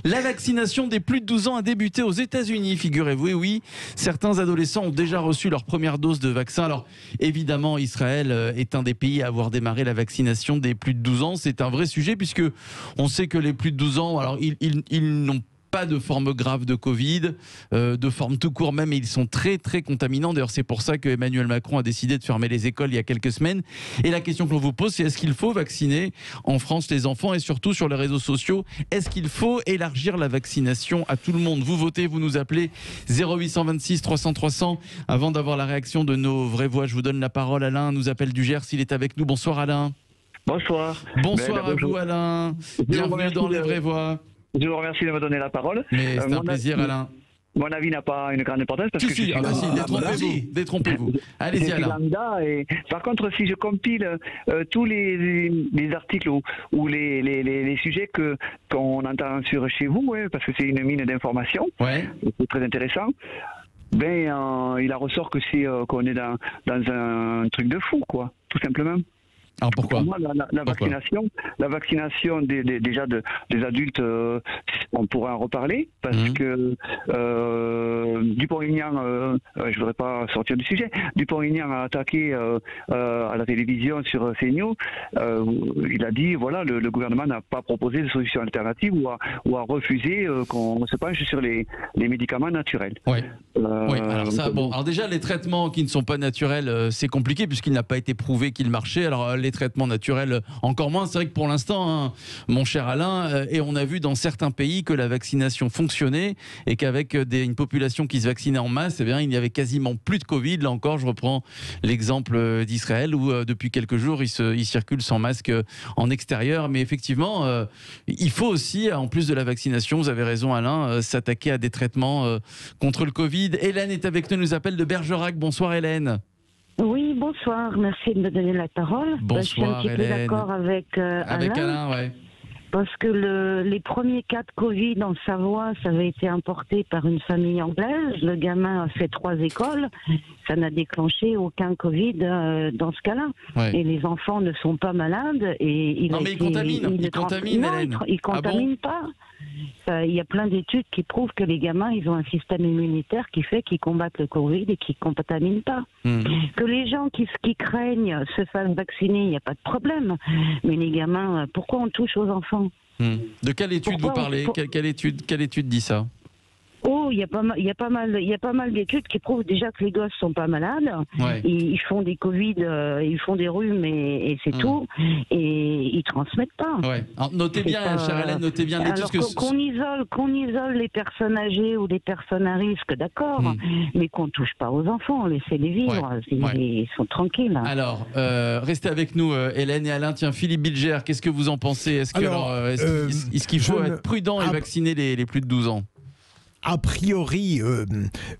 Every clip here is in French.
La vaccination des plus de 12 ans a débuté aux États-Unis, figurez-vous. Et oui, certains adolescents ont déjà reçu leur première dose de vaccin. Alors, évidemment, Israël est un des pays à avoir démarré la vaccination des plus de 12 ans. C'est un vrai sujet puisque on sait que les plus de 12 ans, alors ils n'ont pas de forme grave de Covid, de forme tout court même, et ils sont très très contaminants. D'ailleurs, c'est pour ça que Emmanuel Macron a décidé de fermer les écoles il y a quelques semaines. Et la question que l'on vous pose, c'est est-ce qu'il faut vacciner en France les enfants, et surtout sur les réseaux sociaux, est-ce qu'il faut élargir la vaccination à tout le monde? Vous votez, vous nous appelez 0826 300 300. Avant d'avoir la réaction de nos vraies voix, je vous donne la parole. Alain nous appelle du Gers, il est avec nous. Bonsoir Alain. Bonsoir. Bonsoir à vous Alain. Bienvenue dans les vraies voix. Je vous remercie de me donner la parole. Mais c'est un plaisir, Alain. Mon avis n'a pas une grande importance parce que je suis détrompez-vous. Allez-y, Alain. Par contre, si je compile tous les articles ou les sujets qu'on entend sur chez vous, parce que c'est une mine d'informations, c'est très intéressant. Il en ressort que qu'on est dans un truc de fou, quoi, tout simplement. Alors pourquoi? Pour moi, la vaccination déjà des adultes, on pourrait en reparler parce que Dupont-Aignan, je voudrais pas sortir du sujet, Dupont-Aignan a attaqué à la télévision sur CNews. Il a dit voilà, le gouvernement n'a pas proposé de solution alternative ou a refusé qu'on se penche sur les médicaments naturels. Oui. Alors déjà les traitements qui ne sont pas naturels, c'est compliqué puisqu'il n'a pas été prouvé qu'ils marchaient. Alors les traitements naturels encore moins. C'est vrai que pour l'instant, mon cher Alain, et on a vu dans certains pays que la vaccination fonctionnait et qu'avec une population qui se vaccinait en masse, il n'y avait quasiment plus de Covid. Là encore, je reprends l'exemple d'Israël où depuis quelques jours, ils circulent sans masque en extérieur. Mais effectivement, il faut aussi, en plus de la vaccination, vous avez raison Alain, s'attaquer à des traitements contre le Covid. Hélène est avec nous, nous appelle de Bergerac. Bonsoir Hélène. Oui, bonsoir. Merci de me donner la parole. Bonsoir, je suis un petit peu d'accord avec Alain. Ouais. Parce que les premiers cas de Covid en Savoie, ça avait été importé par une famille anglaise. Le gamin a fait 3 écoles. Ça n'a déclenché aucun Covid dans ce cas-là. Ouais. Et les enfants ne sont pas malades. Et ils contaminent. Ils contaminent pas. Il y a plein d'études qui prouvent que les gamins, ils ont un système immunitaire qui fait qu'ils combattent le Covid et qu'ils ne contaminent pas. Que les gens qui craignent se fassent vacciner, il n'y a pas de problème. Mais les gamins, pourquoi on touche aux enfants? De quelle étude vous parlez? Quelle étude dit ça? Oh, il y a pas mal d'études qui prouvent déjà que les gosses sont pas malades. Ouais. Ils font des Covid, ils font des rhumes et c'est tout. Et ils transmettent pas. Ouais. Alors, notez bien, chère Hélène, notez bien l'étude. Qu'on isole les personnes âgées ou les personnes à risque, d'accord, mais qu'on touche pas aux enfants, laissez-les vivre. Ils sont tranquilles. Alors, restez avec nous, Hélène et Alain. Tiens, Philippe Bilger, qu'est-ce que vous en pensez? Est-ce qu'il faut être prudent et vacciner les plus de 12 ans? A priori,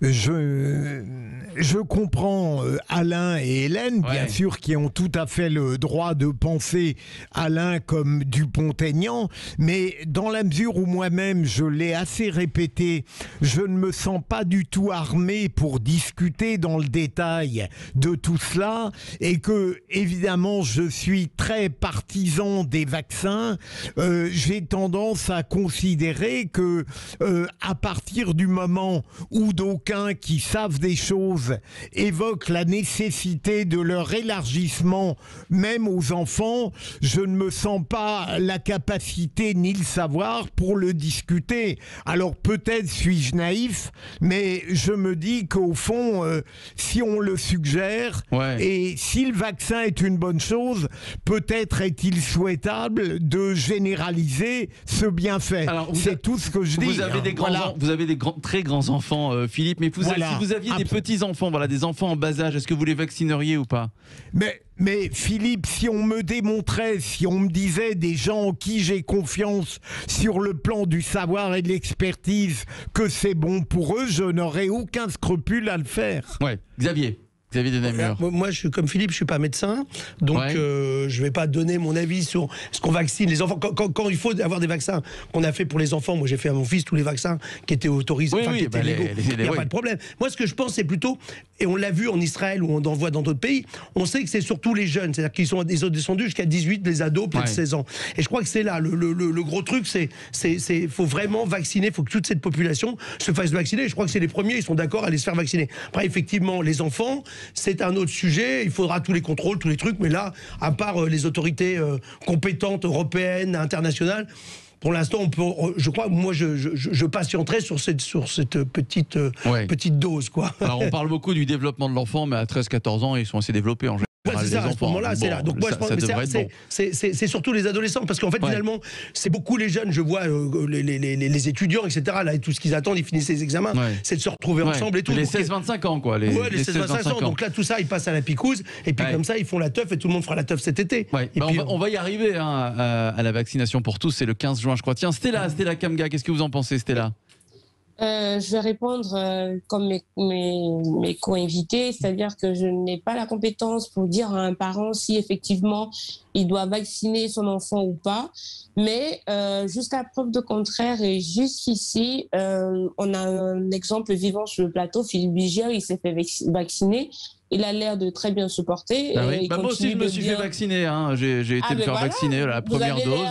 je comprends Alain et Hélène, bien sûr, qui ont tout à fait le droit de penser Alain comme Dupont-Aignan, mais dans la mesure où moi-même, je l'ai assez répété, je ne me sens pas du tout armé pour discuter dans le détail de tout cela, et que, évidemment, je suis très partisan des vaccins. J'ai tendance à considérer que, à partir du moment où d'aucuns qui savent des choses évoquent la nécessité de leur élargissement même aux enfants, je ne me sens pas la capacité ni le savoir pour le discuter. Alors peut-être suis-je naïf, mais je me dis qu'au fond, si on le suggère, et si le vaccin est une bonne chose, peut-être est-il souhaitable de généraliser ce bienfait. C'est tout ce que je dis. Vous avez des très grands enfants, Philippe, mais si vous aviez des petits-enfants, des enfants en bas âge, est-ce que vous les vaccineriez ou pas? Mais Philippe, si on me démontrait, si on me disait des gens en qui j'ai confiance sur le plan du savoir et de l'expertise que c'est bon pour eux, je n'aurais aucun scrupule à le faire. Ouais, Xavier. Xavier Denamur. Moi, je suis comme Philippe, je suis pas médecin, donc je vais pas donner mon avis sur ce qu'on vaccine les enfants. Quand il faut avoir des vaccins qu'on a fait pour les enfants, moi j'ai fait à mon fils tous les vaccins qui étaient autorisés, qui étaient légaux. Il n'y a pas de problème. Moi, ce que je pense, c'est plutôt, et on l'a vu en Israël ou on en voit dans d'autres pays, on sait que c'est surtout les jeunes, c'est-à-dire qu'ils sont descendus jusqu'à 18, les ados, peut-être 16 ans. Et je crois que c'est là le gros truc, faut vraiment vacciner, il faut que toute cette population se fasse vacciner. Et je crois que c'est les premiers, ils sont d'accord à aller se faire vacciner. Après, effectivement, les enfants, c'est un autre sujet, il faudra tous les contrôles, tous les trucs, mais là, à part les autorités compétentes européennes, internationales, pour l'instant, je crois, moi, je patienterai sur cette petite dose, quoi. Alors, on parle beaucoup du développement de l'enfant, mais à 13-14 ans, ils sont assez développés en général. C'est ça, à ce moment-là, c'est là. Donc moi, je pense que c'est surtout les adolescents, parce qu'en fait, finalement, c'est beaucoup les jeunes. Je vois les étudiants, etc. Là, et tout ce qu'ils attendent, ils finissent les examens, c'est de se retrouver ensemble et tout. Les 16-25 ans, quoi. Les 16-25 ans. Donc là, tout ça, ils passent à la picouse, et puis comme ça, ils font la teuf, et tout le monde fera la teuf cet été. Et puis, on va y arriver à la vaccination pour tous. C'est le 15 juin, je crois. Tiens, Stella Kamga, qu'est-ce que vous en pensez, Stella? Je vais répondre comme mes co-invités, c'est-à-dire que je n'ai pas la compétence pour dire à un parent si effectivement il doit vacciner son enfant ou pas, mais jusqu'à preuve de contraire, et jusqu'ici, on a un exemple vivant sur le plateau, Philippe Bigière, il s'est fait vacciner. Il a l'air de très bien se porter. Moi aussi, je me suis fait vacciner. Hein. J'ai été me faire vacciner la première dose.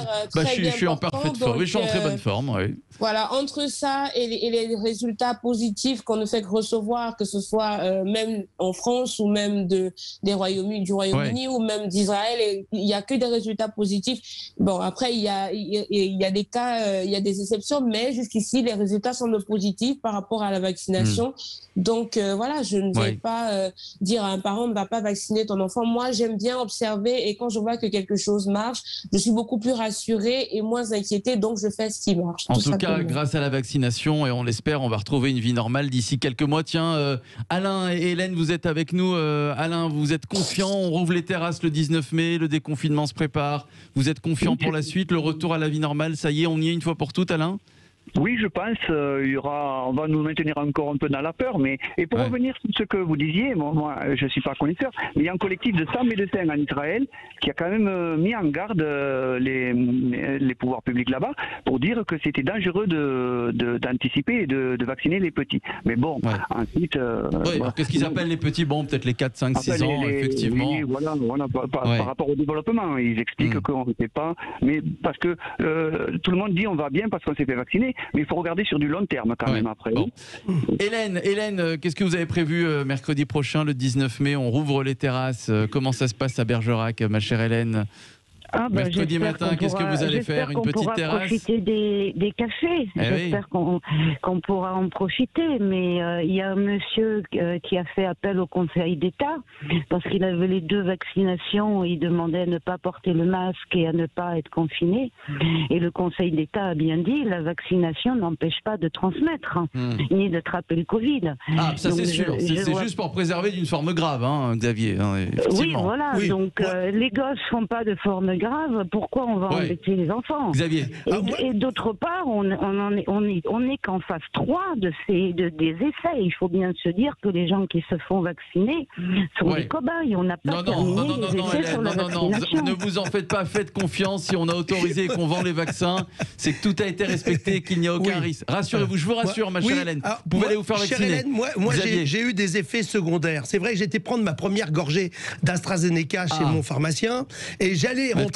Je suis en parfaite forme. Je suis en très bonne forme. Oui. Voilà, entre ça et les résultats positifs qu'on ne fait que recevoir, que ce soit même en France ou même du Royaume-Uni ou même d'Israël, il n'y a que des résultats positifs. Bon, après, il y a des cas, il y a des exceptions, mais jusqu'ici, les résultats semblent positifs par rapport à la vaccination. Donc, voilà, je ne vais pas dire à un parent ne va pas vacciner ton enfant. Moi, j'aime bien observer, et quand je vois que quelque chose marche, je suis beaucoup plus rassurée et moins inquiétée, donc je fais ce qui marche. En tout cas, grâce à la vaccination, et on l'espère, on va retrouver une vie normale d'ici quelques mois. Tiens, Alain et Hélène, vous êtes avec nous. Alain, vous êtes confiant? On rouvre les terrasses le 19 mai, le déconfinement se prépare. Vous êtes confiant pour la suite, le retour à la vie normale? Ça y est, on y est une fois pour toutes, Alain? Oui, je pense on va nous maintenir encore un peu dans la peur, et pour revenir sur ce que vous disiez, moi je ne suis pas connaisseur, mais il y a un collectif de 100 médecins en Israël qui a quand même mis en garde les pouvoirs publics là-bas pour dire que c'était dangereux d'anticiper et de vacciner les petits. Mais bon, ensuite... alors qu'est-ce qu'ils appellent les petits? Bon, peut-être les 4, 5, 6 ans, effectivement. Oui, voilà, par rapport au développement, ils expliquent qu'on ne sait pas, mais parce que tout le monde dit on va bien parce qu'on s'est fait vacciner. Mais il faut regarder sur du long terme quand même après. Bon. Hélène, qu'est-ce que vous avez prévu mercredi prochain, le 19 mai? On rouvre les terrasses. Comment ça se passe à Bergerac, ma chère Hélène? Mercredi matin, qu'est-ce que vous allez faire? Une petite terrasse? Profiter des cafés. J'espère qu'on pourra en profiter. Mais il y a un monsieur qui a fait appel au Conseil d'État parce qu'il avait les 2 vaccinations. Il demandait à ne pas porter le masque et à ne pas être confiné. Et le Conseil d'État a bien dit la vaccination n'empêche pas de transmettre ni d'attraper le Covid. Ah, ça c'est sûr. C'est juste pour préserver d'une forme grave, hein, Xavier. Oui, voilà. Oui. Donc les gosses ne font pas de forme grave, pourquoi on va embêter les enfants? Xavier. Et d'autre part, on est qu'en phase 3 des essais. Il faut bien se dire que les gens qui se font vacciner sont des cobayes. On n'a pas terminé les essais sur la vaccination. Ne vous en faites pas, faites confiance. Si on a autorisé et qu'on vend les vaccins, c'est que tout a été respecté et qu'il n'y a aucun risque. Rassurez-vous, je vous rassure, ma chère Hélène. Vous pouvez aller vous faire vacciner. Hélène, moi j'ai eu des effets secondaires. C'est vrai que j'étais prendre ma première gorgée d'AstraZeneca chez mon pharmacien et j'allais rentrer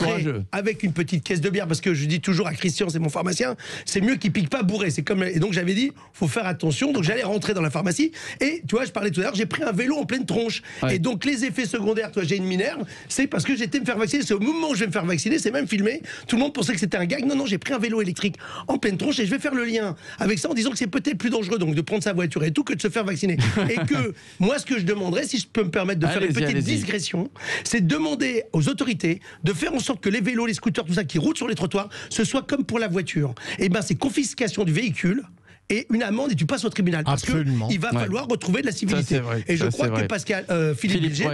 avec une petite caisse de bière parce que je dis toujours à Christian, c'est mon pharmacien, c'est mieux qu'il pique pas bourré. C'est comme, et donc j'avais dit, faut faire attention. Donc j'allais rentrer dans la pharmacie et tu vois, je parlais tout à l'heure, j'ai pris un vélo en pleine tronche. Et donc les effets secondaires, toi, j'ai une minerve, c'est parce que j'étais me faire vacciner. C'est au moment où je vais me faire vacciner, c'est même filmé. Tout le monde pensait que c'était un gag. Non, j'ai pris un vélo électrique en pleine tronche et je vais faire le lien avec ça en disant que c'est peut-être plus dangereux donc de prendre sa voiture et tout que de se faire vacciner. Et que moi, ce que je demanderais, si je peux me permettre de faire une petite digression, c'est de demander aux autorités de faire en sorte que les vélos, les scooters, tout ça qui roulent sur les trottoirs, ce soit comme pour la voiture. Et ben c'est confiscation du véhicule et une amende et tu passes au tribunal. Absolument. Parce qu'il va falloir retrouver de la civilité. Et je crois que Pascal, Philippe Bilger,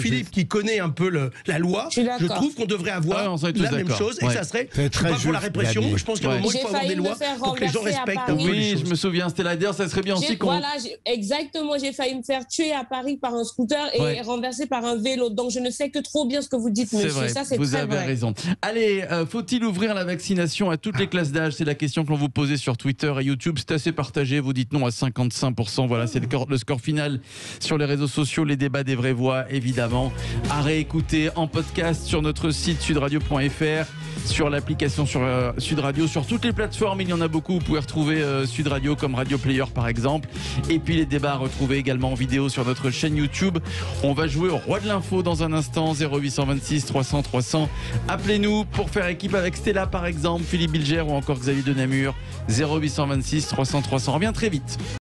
Philippe qui connaît un peu la loi, je trouve qu'on devrait avoir la même chose et que ça serait pas pour la répression. Je pense qu'à un moment, il faut avoir des lois pour que les gens respectent. Oui, je me souviens, c'était la d'ailleurs, ça serait bien aussi qu'on... Voilà, exactement, j'ai failli me faire tuer à Paris par un scooter et renverser par un vélo. Donc je ne sais que trop bien ce que vous dites, monsieur. Vrai, ça, c'est vous très avez vrai. raison. Allez, faut-il ouvrir la vaccination à toutes les classes d'âge? C'est la question que l'on vous posait sur Twitter et YouTube. C'est assez partagé. Vous dites non à 55%. Voilà, c'est le score final sur les réseaux sociaux. Les débats des vraies voix, évidemment. À réécouter en podcast sur notre site sudradio.fr, sur l'application sur Sud Radio, sur toutes les plateformes. Il y en a beaucoup. Vous pouvez retrouver Sud Radio comme Radio Player, par exemple. Et puis les débats à retrouver également en vidéo sur notre chaîne YouTube. On va jouer au Roi de l'Info dans un instant. 0826 300 300. Appelez-nous pour faire équipe avec Stella, par exemple, Philippe Bilger ou encore Xavier de Namur. 0826 300 300. On revient très vite.